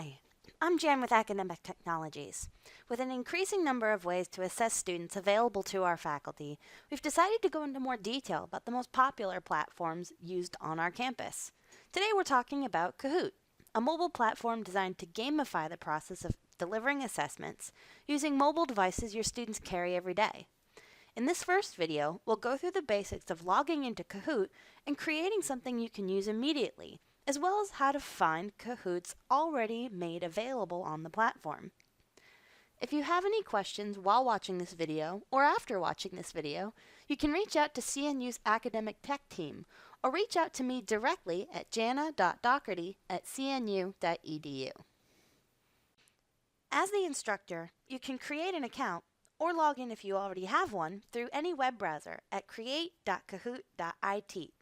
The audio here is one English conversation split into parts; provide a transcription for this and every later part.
Hi, I'm Jan with Academic Technologies. With an increasing number of ways to assess students available to our faculty, we've decided to go into more detail about the most popular platforms used on our campus. Today we're talking about Kahoot, a mobile platform designed to gamify the process of delivering assessments using mobile devices your students carry every day. In this first video, we'll go through the basics of logging into Kahoot and creating something you can use immediately, as well as how to find Kahoots already made available on the platform. If you have any questions while watching this video or after watching this video, you can reach out to CNU's Academic Tech team or reach out to me directly at jana.doherty@cnu.edu. As the instructor, you can create an account or log in if you already have one through any web browser at create.kahoot.it.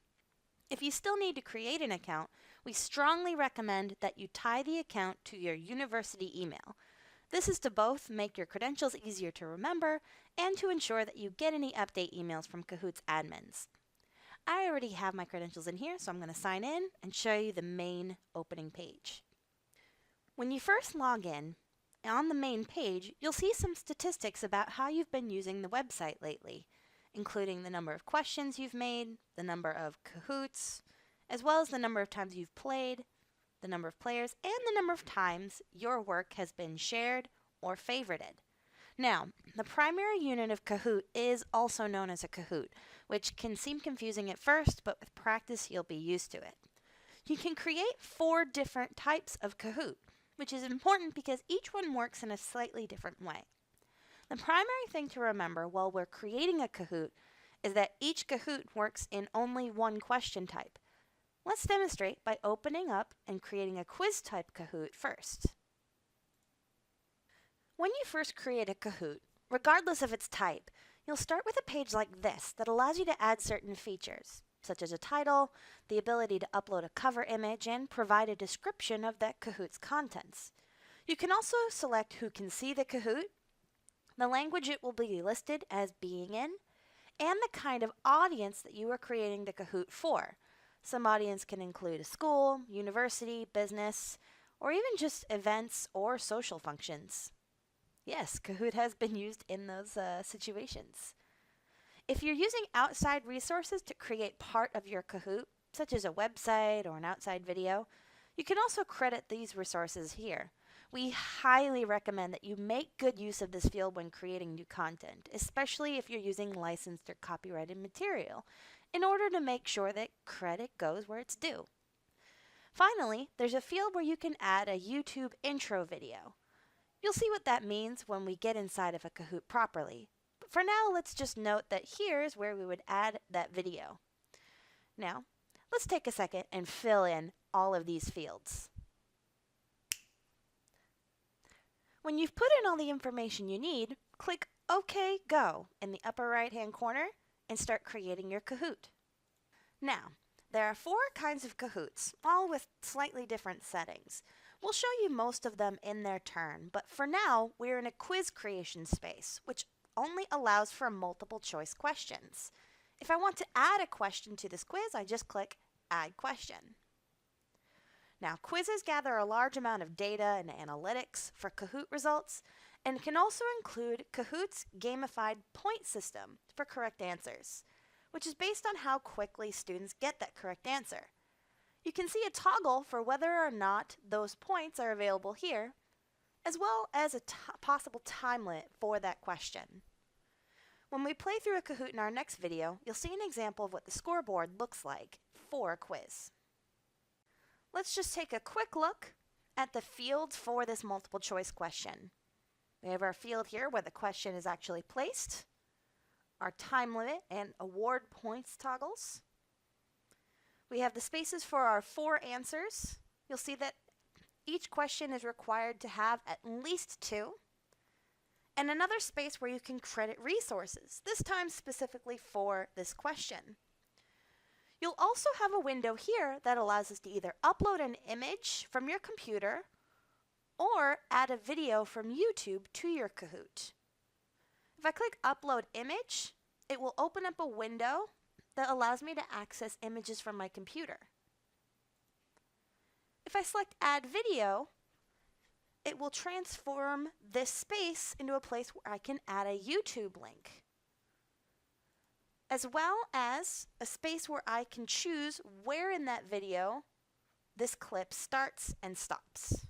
If you still need to create an account, we strongly recommend that you tie the account to your university email. This is to both make your credentials easier to remember and to ensure that you get any update emails from Kahoot's admins. I already have my credentials in here, so I'm going to sign in and show you the main opening page. When you first log in, on the main page, you'll see some statistics about how you've been using the website lately, including the number of questions you've made, the number of Kahoots, as well as the number of times you've played, the number of players, and the number of times your work has been shared or favorited. Now, the primary unit of Kahoot is also known as a Kahoot, which can seem confusing at first, but with practice you'll be used to it. You can create 4 different types of Kahoot, which is important because each one works in a slightly different way. The primary thing to remember while we're creating a Kahoot is that each Kahoot works in only one question type. Let's demonstrate by opening up and creating a quiz type Kahoot first. When you first create a Kahoot, regardless of its type, you'll start with a page like this that allows you to add certain features, such as a title, the ability to upload a cover image, and provide a description of that Kahoot's contents. You can also select who can see the Kahoot, the language it will be listed as being in, and the kind of audience that you are creating the Kahoot for. Some audience can include a school, university, business, or even just events or social functions. Yes, Kahoot has been used in those situations. If you're using outside resources to create part of your Kahoot, such as a website or an outside video, you can also credit these resources here. We highly recommend that you make good use of this field when creating new content, especially if you're using licensed or copyrighted material, in order to make sure that credit goes where it's due. Finally, there's a field where you can add a YouTube intro video. You'll see what that means when we get inside of a Kahoot properly. But for now, let's just note that here's where we would add that video. Now, let's take a second and fill in all of these fields. When you've put in all the information you need, click OK Go in the upper right-hand corner and start creating your Kahoot. Now, there are 4 kinds of Kahoots, all with slightly different settings. We'll show you most of them in their turn, but for now, we're in a quiz creation space, which only allows for multiple choice questions. If I want to add a question to this quiz, I just click Add Question. Now, quizzes gather a large amount of data and analytics for Kahoot results and can also include Kahoot's gamified point system for correct answers, which is based on how quickly students get that correct answer. You can see a toggle for whether or not those points are available here, as well as a possible time limit for that question. When we play through a Kahoot in our next video, you'll see an example of what the scoreboard looks like for a quiz. Let's just take a quick look at the fields for this multiple choice question. We have our field here where the question is actually placed, our time limit and award points toggles. We have the spaces for our 4 answers. You'll see that each question is required to have at least 2. And another space where you can credit resources, this time specifically for this question. You'll also have a window here that allows us to either upload an image from your computer or add a video from YouTube to your Kahoot. If I click Upload Image, it will open up a window that allows me to access images from my computer. If I select Add Video, it will transform this space into a place where I can add a YouTube link, as well as a space where I can choose where in that video this clip starts and stops.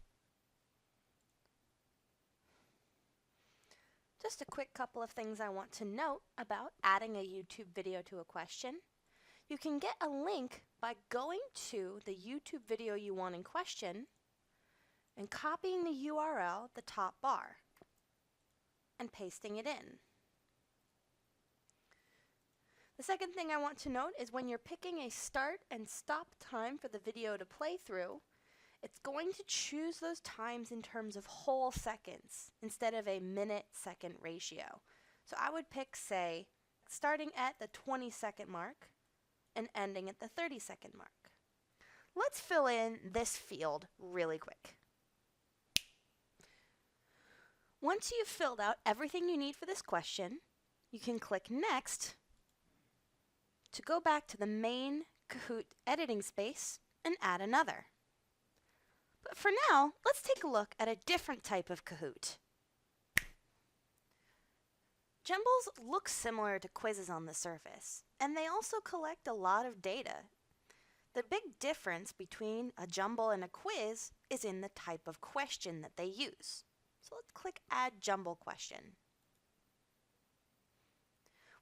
Just a quick couple of things I want to note about adding a YouTube video to a question. You can get a link by going to the YouTube video you want in question and copying the URL at the top bar and pasting it in. The second thing I want to note is when you're picking a start and stop time for the video to play through, it's going to choose those times in terms of whole seconds instead of a minute-second ratio. So I would pick, say, starting at the 20-second mark and ending at the 30-second mark. Let's fill in this field really quick. Once you've filled out everything you need for this question, you can click Next to go back to the main Kahoot editing space and add another. But for now, let's take a look at a different type of Kahoot. Jumbles look similar to quizzes on the surface, and they also collect a lot of data. The big difference between a jumble and a quiz is in the type of question that they use. So let's click Add Jumble Question.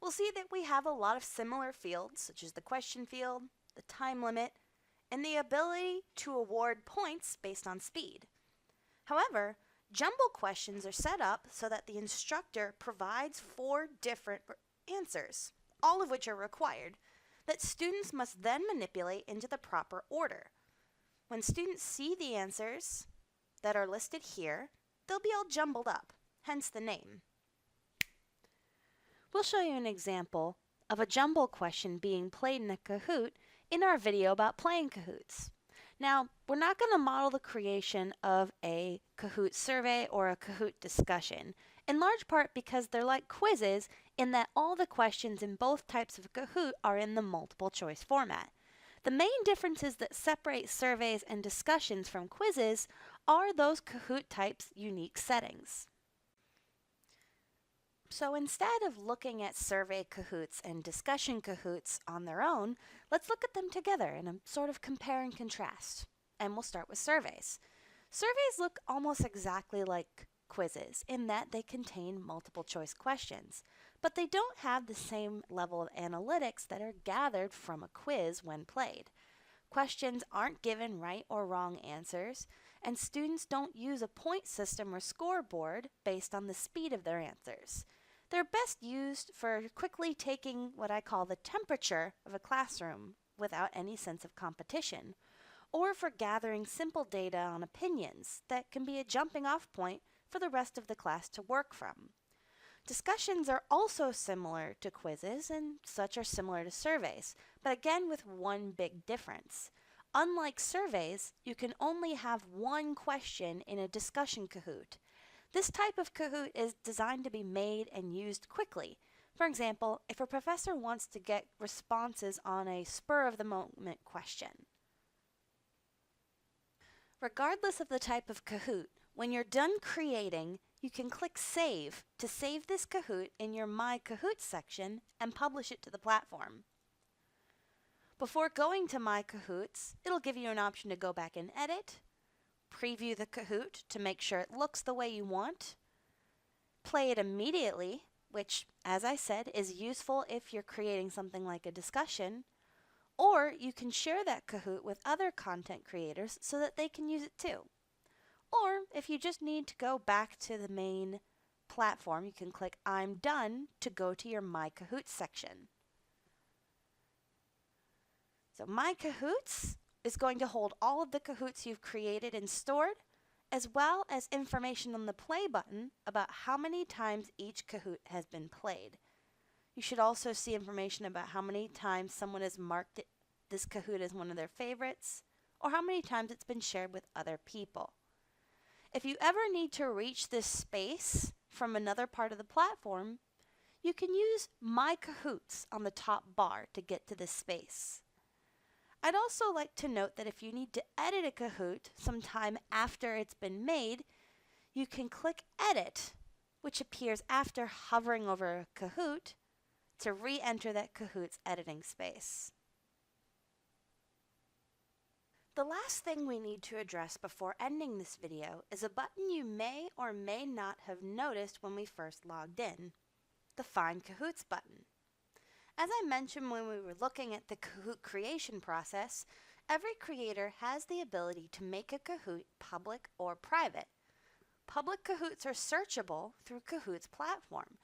We'll see that we have a lot of similar fields, such as the question field, the time limit, and the ability to award points based on speed. However, jumble questions are set up so that the instructor provides 4 different answers, all of which are required, that students must then manipulate into the proper order. When students see the answers that are listed here, they'll be all jumbled up, hence the name. We'll show you an example of a jumble question being played in a Kahoot in our video about playing Kahoots. Now, we're not going to model the creation of a Kahoot survey or a Kahoot discussion, in large part because they're like quizzes in that all the questions in both types of Kahoot are in the multiple choice format. The main differences that separate surveys and discussions from quizzes are those Kahoot types' unique settings. So instead of looking at survey Kahoots and discussion Kahoots on their own, let's look at them together in a sort of compare and contrast. And we'll start with surveys. Surveys look almost exactly like quizzes in that they contain multiple choice questions, but they don't have the same level of analytics that are gathered from a quiz when played. Questions aren't given right or wrong answers, and students don't use a point system or scoreboard based on the speed of their answers. They're best used for quickly taking what I call the temperature of a classroom without any sense of competition, or for gathering simple data on opinions that can be a jumping off point for the rest of the class to work from. Discussions are also similar to quizzes and such are similar to surveys, but again with one big difference. Unlike surveys, you can only have one question in a discussion Kahoot. This type of Kahoot is designed to be made and used quickly. For example, if a professor wants to get responses on a spur-of-the-moment question. Regardless of the type of Kahoot, when you're done creating, you can click Save to save this Kahoot in your My Kahoot section and publish it to the platform. Before going to My Kahoots, it'll give you an option to go back and edit, preview the Kahoot to make sure it looks the way you want, play it immediately, which, as I said, is useful if you're creating something like a discussion, or you can share that Kahoot with other content creators so that they can use it too. Or if you just need to go back to the main platform, you can click I'm done to go to your My Kahoot section. So My Kahoots is going to hold all of the Kahoots you've created and stored, as well as information on the play button about how many times each Kahoot has been played. You should also see information about how many times someone has marked this Kahoot as one of their favorites, or how many times it's been shared with other people. If you ever need to reach this space from another part of the platform, you can use My Kahoots on the top bar to get to this space. I'd also like to note that if you need to edit a Kahoot sometime after it's been made, you can click Edit, which appears after hovering over a Kahoot, to re-enter that Kahoot's editing space. The last thing we need to address before ending this video is a button you may or may not have noticed when we first logged in, the Find Kahoots button. As I mentioned when we were looking at the Kahoot creation process, every creator has the ability to make a Kahoot public or private. Public Kahoots are searchable through Kahoot's platform,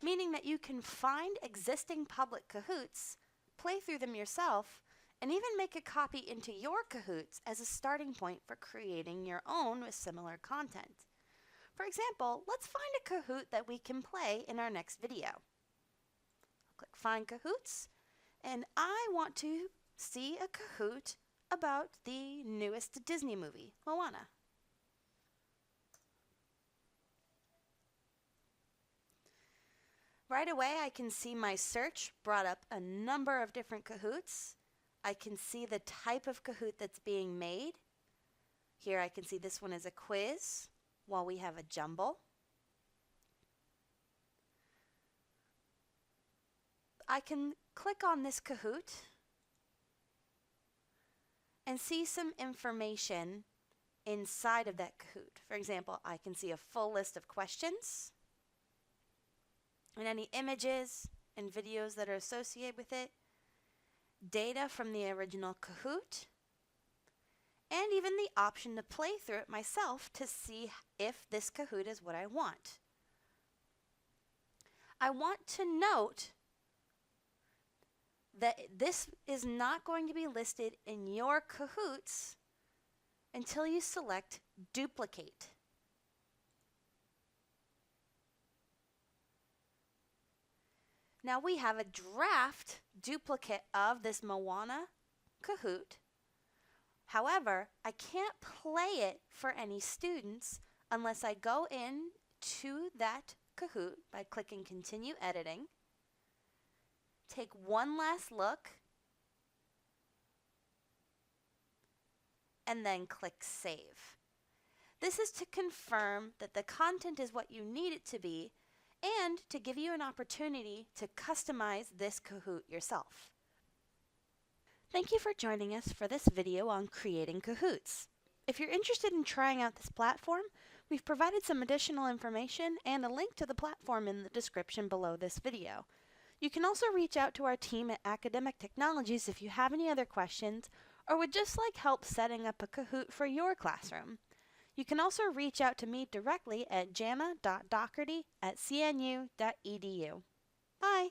meaning that you can find existing public Kahoots, play through them yourself, and even make a copy into your Kahoots as a starting point for creating your own with similar content. For example, let's find a Kahoot that we can play in our next video. I'll click Find Kahoots, and I want to see a Kahoot about the newest Disney movie, Moana. Right away, I can see my search brought up a number of different Kahoots. I can see the type of Kahoot that's being made. Here I can see this one is a quiz, while we have a jumble. I can click on this Kahoot and see some information inside of that Kahoot. For example, I can see a full list of questions and any images and videos that are associated with it, data from the original Kahoot, and even the option to play through it myself to see if this Kahoot is what I want. I want to note that this is not going to be listed in your Kahoots until you select Duplicate. Now we have a draft duplicate of this Moana Kahoot. However, I can't play it for any students unless I go in to that Kahoot by clicking Continue Editing, take one last look, and then click Save. This is to confirm that the content is what you need it to be and to give you an opportunity to customize this Kahoot yourself. Thank you for joining us for this video on creating Kahoots. If you're interested in trying out this platform, we've provided some additional information and a link to the platform in the description below this video. You can also reach out to our team at Academic Technologies if you have any other questions or would just like help setting up a Kahoot for your classroom. You can also reach out to me directly at jana.doherty@cnu.edu. Bye!